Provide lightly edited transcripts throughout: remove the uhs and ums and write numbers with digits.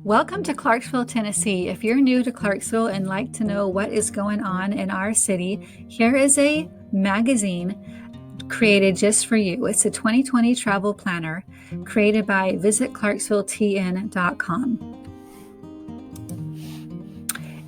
Welcome to Clarksville, Tennessee. If you're new to Clarksville and like to know what is going on in our city, here is a magazine created just for you. It's a 2020 travel planner created by visitclarksvilletn.com.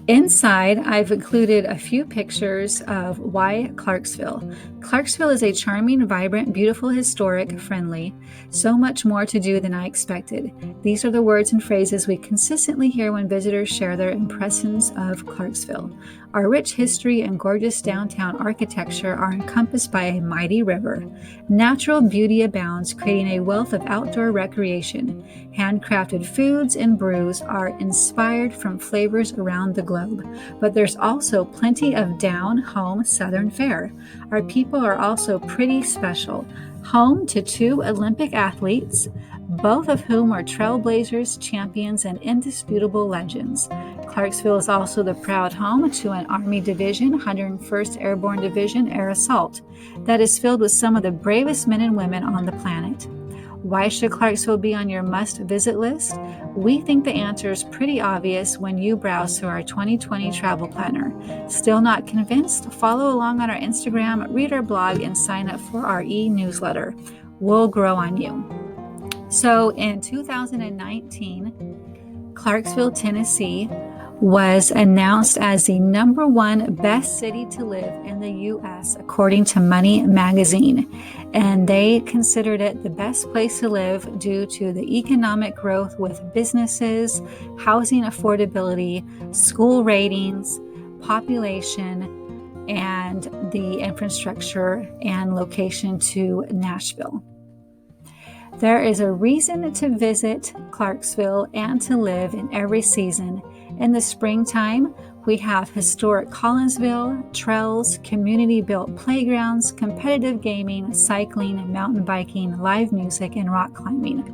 Inside, I've included a few pictures of why Clarksville. Clarksville is a charming, vibrant, beautiful, historic, friendly, so much more to do than I expected. These are the words and phrases we consistently hear when visitors share their impressions of Clarksville. Our rich history and gorgeous downtown architecture are encompassed by a mighty river. Natural beauty abounds, creating a wealth of outdoor recreation. Handcrafted foods and brews are inspired from flavors around the globe, but there's also plenty of down-home Southern fare. Our people are also pretty special. Home to two Olympic athletes, both of whom are trailblazers, champions, and indisputable legends. Clarksville is also the proud home to an Army Division, 101st Airborne Division Air Assault, that is filled with some of the bravest men and women on the planet. Why should Clarksville be on your must-visit list? We think the answer is pretty obvious when you browse through our 2020 travel planner. Still not convinced? Follow along on our Instagram, read our blog, and sign up for our e-newsletter. We'll grow on you. So in 2019, Clarksville, Tennessee was announced as the #1 best city to live in the U.S. according to Money Magazine. And they considered it the best place to live due to the economic growth with businesses, housing affordability, school ratings, population, and the infrastructure and location to Nashville. There is a reason to visit Clarksville and to live in every season. In the springtime, we have historic Collinsville, trails, community-built playgrounds, competitive gaming, cycling, mountain biking, live music, and rock climbing.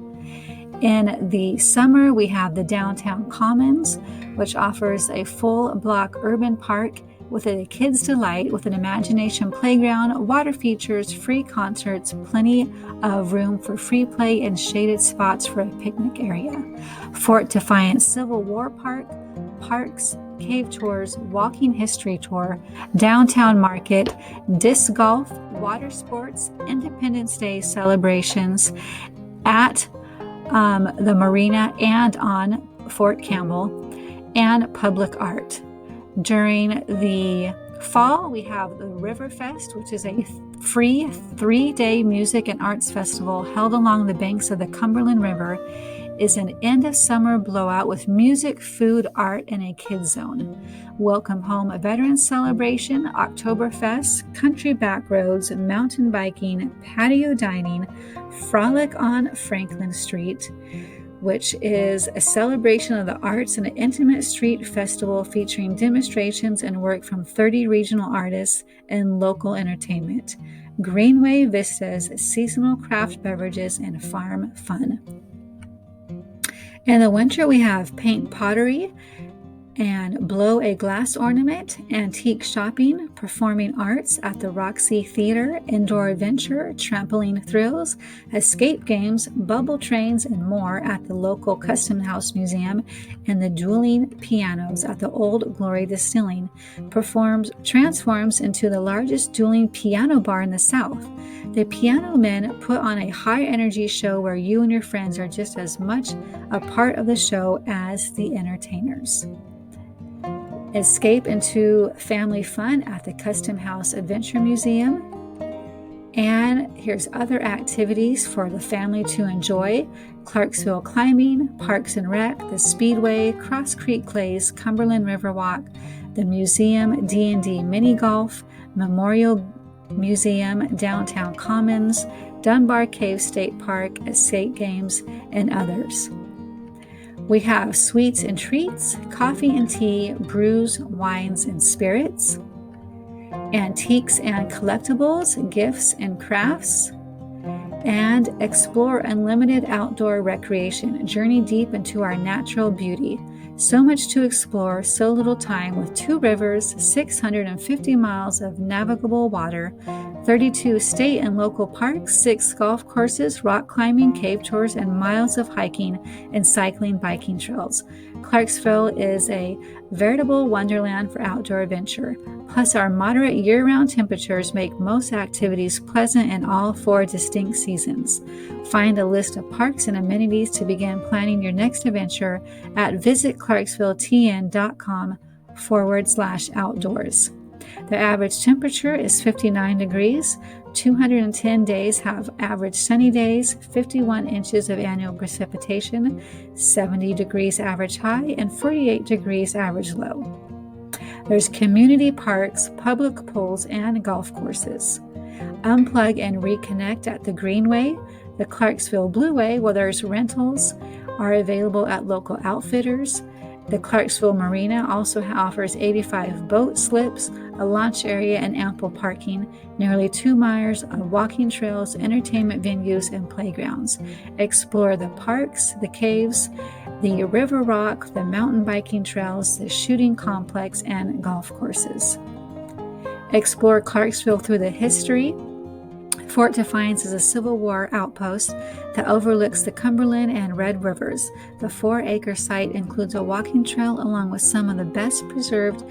In the summer, we have the Downtown Commons, which offers a full-block urban park with a kid's delight with an imagination playground, water features, free concerts, plenty of room for free play, and shaded spots for a picnic area. Fort Defiance Civil War Park, parks, cave tours, walking history tour, downtown market, disc golf, water sports, Independence Day celebrations at the marina and on Fort Campbell, and public art. During the fall, we have the River Fest, which is a free 3-day music and arts festival held along the banks of the Cumberland River. Is an end of summer blowout with music, food, art, and a kids zone. Welcome home a Veterans Celebration, Oktoberfest, country back roads, mountain biking, patio dining, frolic on Franklin Street, which is a celebration of the arts and an intimate street festival featuring demonstrations and work from 30 regional artists and local entertainment. Greenway Vistas, seasonal craft beverages, and farm fun. In the winter, we have paint pottery and blow a glass ornament, antique shopping, performing arts at the Roxy Theater, indoor adventure, trampoline thrills, escape games, bubble trains, and more at the local Custom House Museum, and the dueling pianos at the Old Glory Distilling transforms into the largest dueling piano bar in the South. The piano men put on a high-energy show where you and your friends are just as much a part of the show as the entertainers. Escape into family fun at the Custom House Adventure Museum. And here's other activities for the family to enjoy. Clarksville climbing, Parks and Rec, the Speedway, Cross Creek Clays, Cumberland Riverwalk, the museum, D&D mini golf, Memorial Museum, Downtown Commons, Dunbar Cave State Park, escape games, and others. We have sweets and treats, coffee and tea, brews, wines, and spirits, antiques and collectibles, gifts and crafts, and explore unlimited outdoor recreation. Journey deep into our natural beauty. So much to explore, so little time with 2 rivers, 650 miles of navigable water, 32 state and local parks, 6 golf courses, rock climbing, cave tours, and miles of hiking and cycling biking trails. Clarksville is a veritable wonderland for outdoor adventure. Plus, our moderate year-round temperatures make most activities pleasant in all 4 distinct seasons. Find a list of parks and amenities to begin planning your next adventure at visitclarksvilletn.com/outdoors. The average temperature is 59 degrees. 210 days have average sunny days, 51 inches of annual precipitation, 70 degrees average high, and 48 degrees average low. There's community parks, public pools, and golf courses. Unplug and reconnect at the Greenway, the Clarksville Blueway, where there's rentals are available at local outfitters. The Clarksville Marina also offers 85 boat slips, a launch area, and ample parking, nearly 2 miles of walking trails, entertainment venues, and playgrounds. Explore the parks, the caves, the river rock, the mountain biking trails, the shooting complex, and golf courses. Explore Clarksville through the history. Fort Defiance is a Civil War outpost that overlooks the Cumberland and Red Rivers. The 4-acre site includes a walking trail along with some of the best preserved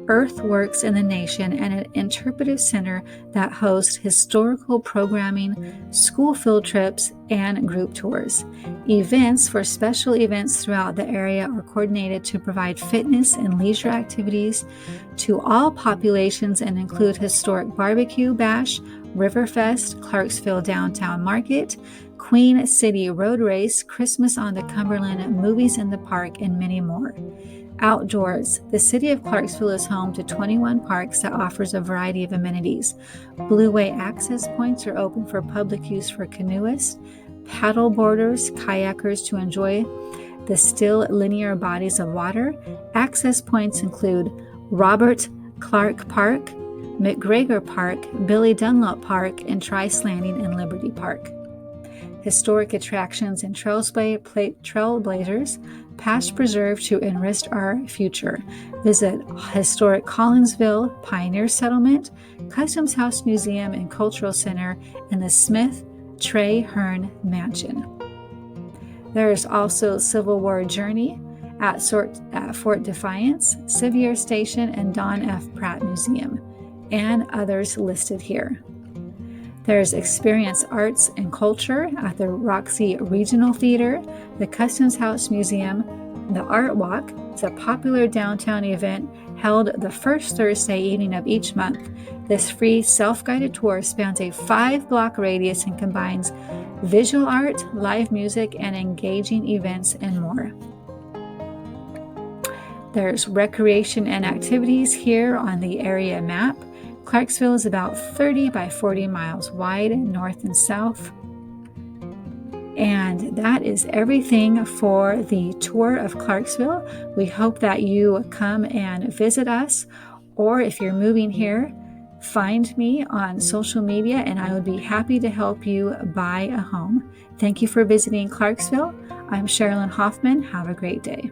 earthworks in the nation and an interpretive center that hosts historical programming, school field trips, and group tours. Events for special events throughout the area are coordinated to provide fitness and leisure activities to all populations and include historic barbecue bash, Riverfest, Clarksville Downtown Market, Queen City Road Race, Christmas on the Cumberland, movies in the park, and many more. Outdoors, the city of Clarksville is home to 21 parks that offers a variety of amenities. Blueway access points are open for public use for canoeists, paddle boarders, kayakers to enjoy the still linear bodies of water. Access points include Robert Clark Park, McGregor Park, Billy Dunlop Park, and Trice Landing and Liberty Park. Historic attractions and trailblazers, past preserved to enrich our future. Visit historic Collinsville Pioneer Settlement, Customs House Museum and Cultural Center, and the Smith Trey Hearn Mansion. There is also Civil War Journey at Fort Defiance, Sevier Station, and Don F. Pratt Museum, and others listed here. There's Experience Arts and Culture at the Roxy Regional Theater, the Customs House Museum. The Art Walk is a popular downtown event held the first Thursday evening of each month. This free self-guided tour spans a 5-block radius and combines visual art, live music, and engaging events and more. There's recreation and activities here on the area map. Clarksville is about 30 by 40 miles wide, north and south. And that is everything for the tour of Clarksville. We hope that you come and visit us, or if you're moving here, find me on social media and I would be happy to help you buy a home. Thank you for visiting Clarksville. I'm Sherilyn Hoffman. Have a great day.